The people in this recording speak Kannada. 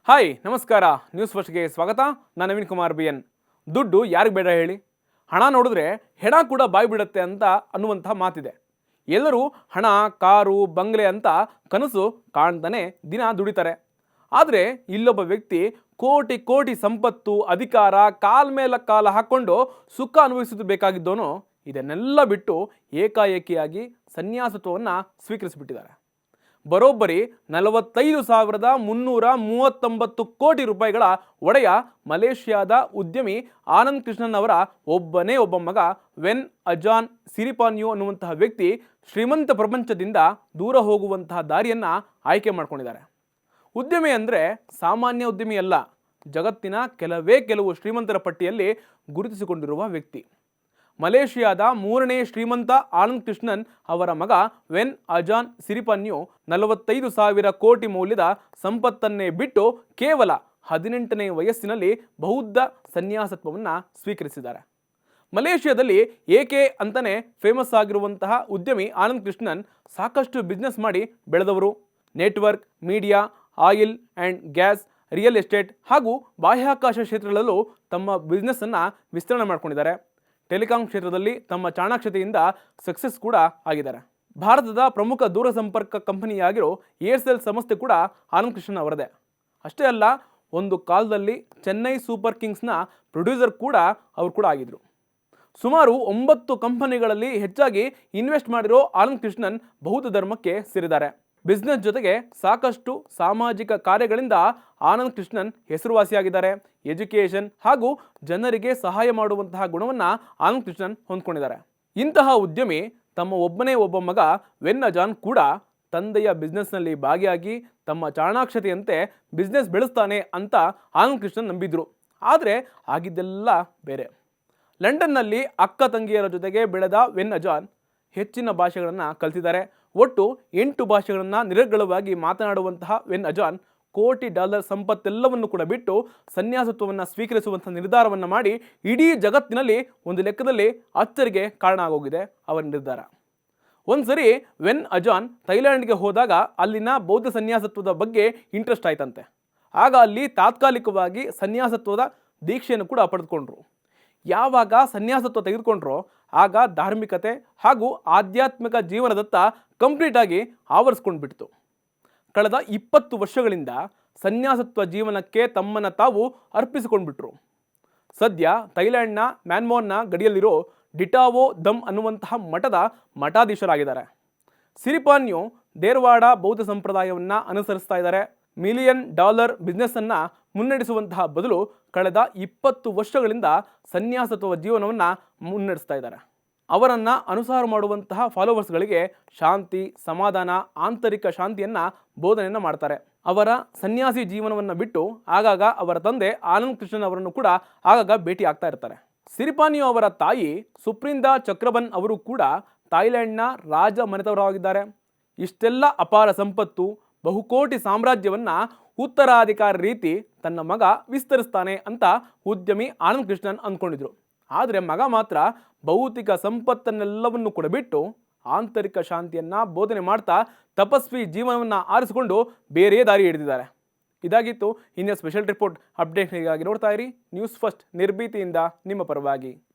ಹಾಯ್ ನಮಸ್ಕಾರ, ನ್ಯೂಸ್ ಫಸ್ಟ್ಗೆ ಸ್ವಾಗತ. ನಾನು ನವೀನ್ ಕುಮಾರ್ BN. ದುಡ್ಡು ಯಾರಿಗೆ ಬೇಡ ಹೇಳಿ? ಹಣ ನೋಡಿದ್ರೆ ಹೆಣ ಕೂಡ ಬಾಯಿ ಬಿಡುತ್ತೆ ಅಂತ ಅನ್ನುವಂಥ ಮಾತಿದೆ. ಎಲ್ಲರೂ ಹಣ, ಕಾರು, ಬಂಗ್ಲೆ ಅಂತ ಕನಸು ಕಾಣ್ತಾನೆ ದಿನ ದುಡಿತಾರೆ. ಆದರೆ ಇಲ್ಲೊಬ್ಬ ವ್ಯಕ್ತಿ ಕೋಟಿ ಕೋಟಿ ಸಂಪತ್ತು, ಅಧಿಕಾರ, ಕಾಲ ಮೇಲೆ ಕಾಲ ಹಾಕ್ಕೊಂಡು ಸುಖ ಅನುಭವಿಸೋದು ಬೇಕಾಗಿದ್ದವನು ಇದನ್ನೆಲ್ಲ ಬಿಟ್ಟು ಏಕಾಏಕಿಯಾಗಿ ಸನ್ಯಾಸತ್ವವನ್ನು ಸ್ವೀಕರಿಸಿಬಿಟ್ಟಿದ್ದಾರೆ. ಬರೋಬ್ಬರಿ 45,339 ಕೋಟಿ ರೂಪಾಯಿಗಳ ಒಡೆಯ ಮಲೇಷ್ಯಾದ ಉದ್ಯಮಿ ಆನಂದ್ ಕೃಷ್ಣನ್ ಅವರ ಒಬ್ಬನೇ ಒಬ್ಬ ಮಗ ವೆನ್ ಅಜಾನ್ ಸಿರಿಪಾನ್ಯು ಅನ್ನುವಂತಹ ವ್ಯಕ್ತಿ ಶ್ರೀಮಂತ ಪ್ರಪಂಚದಿಂದ ದೂರ ಹೋಗುವಂತಹ ದಾರಿಯನ್ನು ಆಯ್ಕೆ ಮಾಡ್ಕೊಂಡಿದ್ದಾರೆ. ಉದ್ಯಮಿ ಅಂದರೆ ಸಾಮಾನ್ಯ ಉದ್ಯಮಿ ಅಲ್ಲ, ಜಗತ್ತಿನ ಕೆಲವು ಶ್ರೀಮಂತರ ಪಟ್ಟಿಯಲ್ಲಿ ಗುರುತಿಸಿಕೊಂಡಿರುವ ವ್ಯಕ್ತಿ. ಮಲೇಷಿಯಾದ 3ನೇ ಶ್ರೀಮಂತ ಆನಂದ್ ಕೃಷ್ಣನ್ ಅವರ ಮಗ ವೆನ್ ಅಜಾನ್ ಸಿರಿಪಾನ್ಯು 45,000 ಕೋಟಿ ಮೌಲ್ಯದ ಸಂಪತ್ತನ್ನೇ ಬಿಟ್ಟು ಕೇವಲ 18ನೇ ವಯಸ್ಸಿನಲ್ಲಿ ಬೌದ್ಧ ಸನ್ಯಾಸತ್ವವನ್ನು ಸ್ವೀಕರಿಸಿದ್ದಾರೆ. ಮಲೇಷಿಯಾದಲ್ಲಿ ಏಕೆ ಅಂತಾನೆ ಫೇಮಸ್ ಆಗಿರುವಂತಹ ಉದ್ಯಮಿ ಆನಂದ್ ಕೃಷ್ಣನ್ ಸಾಕಷ್ಟು ಬಿಸ್ನೆಸ್ ಮಾಡಿ ಬೆಳೆದವರು. Network, media, oil and gas, real estate ಹಾಗೂ ಬಾಹ್ಯಾಕಾಶ ಕ್ಷೇತ್ರಗಳಲ್ಲೂ ತಮ್ಮ ಬಿಸ್ನೆಸ್ಸನ್ನು ವಿಸ್ತರಣೆ ಮಾಡ್ಕೊಂಡಿದ್ದಾರೆ. ಟೆಲಿಕಾಂ ಕ್ಷೇತ್ರದಲ್ಲಿ ತಮ್ಮ ಚಾಣಾಕ್ಷತೆಯಿಂದ ಸಕ್ಸಸ್ ಕೂಡ ಆಗಿದ್ದಾರೆ. ಭಾರತದ ಪ್ರಮುಖ ದೂರಸಂಪರ್ಕ ಕಂಪನಿಯಾಗಿರೋ ಏರ್ಸೆಲ್ ಸಂಸ್ಥೆ ಕೂಡ ಆನಂದ್ ಕೃಷ್ಣನ್ ಅವರದೇ. ಅಷ್ಟೇ ಅಲ್ಲ, ಒಂದು ಕಾಲದಲ್ಲಿ ಚೆನ್ನೈ ಸೂಪರ್ ಕಿಂಗ್ಸ್ನ ಪ್ರೊಡ್ಯೂಸರ್ ಕೂಡ ಅವರು ಕೂಡ ಆಗಿದ್ರು. ಸುಮಾರು 9 ಕಂಪನಿಗಳಲ್ಲಿ ಹೆಚ್ಚಾಗಿ ಇನ್ವೆಸ್ಟ್ ಮಾಡಿರೋ ಆನಂದ್ ಕೃಷ್ಣನ್ ಬೌದ್ಧ ಧರ್ಮಕ್ಕೆ ಸೇರಿದ್ದಾರೆ. ಬಿಸ್ನೆಸ್ ಜೊತೆಗೆ ಸಾಕಷ್ಟು ಸಾಮಾಜಿಕ ಕಾರ್ಯಗಳಿಂದ ಆನಂದ್ ಕೃಷ್ಣನ್ ಹೆಸರುವಾಸಿಯಾಗಿದ್ದಾರೆ. ಎಜುಕೇಷನ್ ಹಾಗೂ ಜನರಿಗೆ ಸಹಾಯ ಮಾಡುವಂತಹ ಗುಣವನ್ನು ಆನಂದ್ ಕೃಷ್ಣನ್ ಹೊಂದ್ಕೊಂಡಿದ್ದಾರೆ. ಇಂತಹ ಉದ್ಯಮಿ ತಮ್ಮ ಒಬ್ಬನೇ ಒಬ್ಬ ಮಗ ವೆನ್ ಅಜಾನ್ ಕೂಡ ತಂದೆಯ ಬಿಸ್ನೆಸ್ನಲ್ಲಿ ಭಾಗಿಯಾಗಿ ತಮ್ಮ ಚಾಣಾಕ್ಷತೆಯಂತೆ ಬಿಸ್ನೆಸ್ ಬೆಳೆಸ್ತಾನೆ ಅಂತ ಆನಂದ್ ಕೃಷ್ಣನ್ ನಂಬಿದ್ರು. ಆದರೆ ಆಗಿದ್ದೆಲ್ಲ ಬೇರೆ. ಲಂಡನ್ನಲ್ಲಿ ಅಕ್ಕ ತಂಗಿಯರ ಜೊತೆಗೆ ಬೆಳೆದ ವೆನ್ ಅಜಾನ್ ಹೆಚ್ಚಿನ ಭಾಷೆಗಳನ್ನು ಕಲಿತಿದ್ದಾರೆ. ಒಟ್ಟು 8 ಭಾಷೆಗಳನ್ನು ನಿರರ್ಗಳವಾಗಿ ಮಾತನಾಡುವಂತಹ ವೆನ್ ಅಜಾನ್ ಕೋಟಿ ಡಾಲರ್ ಸಂಪತ್ತೆಲ್ಲವನ್ನು ಕೂಡ ಬಿಟ್ಟು ಸನ್ಯಾಸತ್ವವನ್ನು ಸ್ವೀಕರಿಸುವಂಥ ನಿರ್ಧಾರವನ್ನು ಮಾಡಿ ಇಡೀ ಜಗತ್ತಿನಲ್ಲಿ ಒಂದು ಲೆಕ್ಕದಲ್ಲಿ ಅಚ್ಚರಿಗೆ ಕಾರಣ ಆಗೋಗಿದೆ ಅವರ ನಿರ್ಧಾರ. ಒಂದ್ಸರಿ ವೆನ್ ಅಜಾನ್ ಥೈಲ್ಯಾಂಡ್ಗೆ ಹೋದಾಗ ಅಲ್ಲಿನ ಬೌದ್ಧ ಸನ್ಯಾಸತ್ವದ ಬಗ್ಗೆ ಇಂಟ್ರೆಸ್ಟ್ ಆಯ್ತಂತೆ. ಆಗ ಅಲ್ಲಿ ತಾತ್ಕಾಲಿಕವಾಗಿ ಸನ್ಯಾಸತ್ವದ ದೀಕ್ಷೆಯನ್ನು ಕೂಡ ಪಡೆದುಕೊಂಡ್ರು. ಯಾವಾಗ ಸನ್ಯಾಸತ್ವ ತೆಗೆದುಕೊಂಡ್ರೋ ಆಗ ಧಾರ್ಮಿಕತೆ ಹಾಗೂ ಆಧ್ಯಾತ್ಮಿಕ ಜೀವನದತ್ತ ಕಂಪ್ಲೀಟ್ ಆಗಿ ಆವರಿಸ್ಕೊಂಡು ಬಿಡ್ತು. ಕಳೆದ 20 ವರ್ಷಗಳಿಂದ ಸನ್ಯಾಸತ್ವ ಜೀವನಕ್ಕೆ ತಮ್ಮನ್ನು ತಾವು ಅರ್ಪಿಸಿಕೊಂಡ್ಬಿಟ್ರು. ಸದ್ಯ ಥೈಲ್ಯಾಂಡ್ನ ಮ್ಯಾನ್ಮಾರ್ನ ಗಡಿಯಲ್ಲಿರೋ ಡಿಟಾವೋ ದಮ್ ಅನ್ನುವಂತಹ ಮಠದ ಮಠಾಧೀಶರಾಗಿದ್ದಾರೆ. ಸಿರಿಪಾನ್ಯು ದೇರ್ವಾಡ ಬೌದ್ಧ ಸಂಪ್ರದಾಯವನ್ನು ಅನುಸರಿಸ್ತಾ ಇದ್ದಾರೆ. $1 ಮಿಲಿಯನ್ ಬಿಸ್ನೆಸ್ಸನ್ನು ಮುನ್ನಡೆಸುವಂತಹ ಬದಲು ಕಳೆದ 20 ವರ್ಷಗಳಿಂದ ಸನ್ಯಾಸತ್ವ ಜೀವನವನ್ನು ಮುನ್ನಡೆಸ್ತಾ ಇದ್ದಾರೆ. ಅವರನ್ನು ಅನುಸಾರ ಮಾಡುವಂತಹ ಫಾಲೋವರ್ಸ್ಗಳಿಗೆ ಶಾಂತಿ, ಸಮಾಧಾನ, ಆಂತರಿಕ ಶಾಂತಿಯನ್ನು ಬೋಧನೆಯನ್ನು ಮಾಡ್ತಾರೆ. ಅವರ ಸನ್ಯಾಸಿ ಜೀವನವನ್ನು ಬಿಟ್ಟು ಆಗಾಗ ಅವರ ತಂದೆ ಆನಂದ್ ಕೃಷ್ಣನ್ ಅವರನ್ನು ಕೂಡ ಆಗಾಗ ಭೇಟಿ ಆಗ್ತಾ ಇರ್ತಾರೆ. ಸಿರಿಪಾನ್ಯು ಅವರ ತಾಯಿ ಸುಪ್ರಿಂದಾ ಚಕ್ರಬನ್ ಅವರು ಕೂಡ ಥಾಯ್ಲೆಂಡ್ನ ರಾಜ ಮನೆತವರಾಗಿದ್ದಾರೆ. ಇಷ್ಟೆಲ್ಲ ಅಪಾರ ಸಂಪತ್ತು, ಬಹುಕೋಟಿ ಸಾಮ್ರಾಜ್ಯವನ್ನು ಉತ್ತರಾಧಿಕಾರಿ ರೀತಿ ತನ್ನ ಮಗ ವಿಸ್ತರಿಸ್ತಾನೆ ಅಂತ ಉದ್ಯಮಿ ಆನಂದ್ ಕೃಷ್ಣನ್ ಅಂದ್ಕೊಂಡಿದ್ರು. ಆದರೆ ಮಗ ಮಾತ್ರ ಭೌತಿಕ ಸಂಪತ್ತನ್ನೆಲ್ಲವನ್ನು ಕೂಡ ಬಿಟ್ಟು ಆಂತರಿಕ ಶಾಂತಿಯನ್ನು ಬೋಧನೆ ಮಾಡ್ತಾ ತಪಸ್ವಿ ಜೀವನವನ್ನು ಆರಿಸಿಕೊಂಡು ಬೇರೆ ದಾರಿ ಹಿಡಿದಿದ್ದಾರೆ. ಇದಾಗಿತ್ತು ಇಂದಿನ ಸ್ಪೆಷಲ್ ರಿಪೋರ್ಟ್. ಅಪ್ಡೇಟ್ಗಾಗಿ ನೋಡ್ತಾ ಇರಿ ನ್ಯೂಸ್ ಫಸ್ಟ್, ನಿರ್ಭೀತಿಯಿಂದ ನಿಮ್ಮ ಪರವಾಗಿ.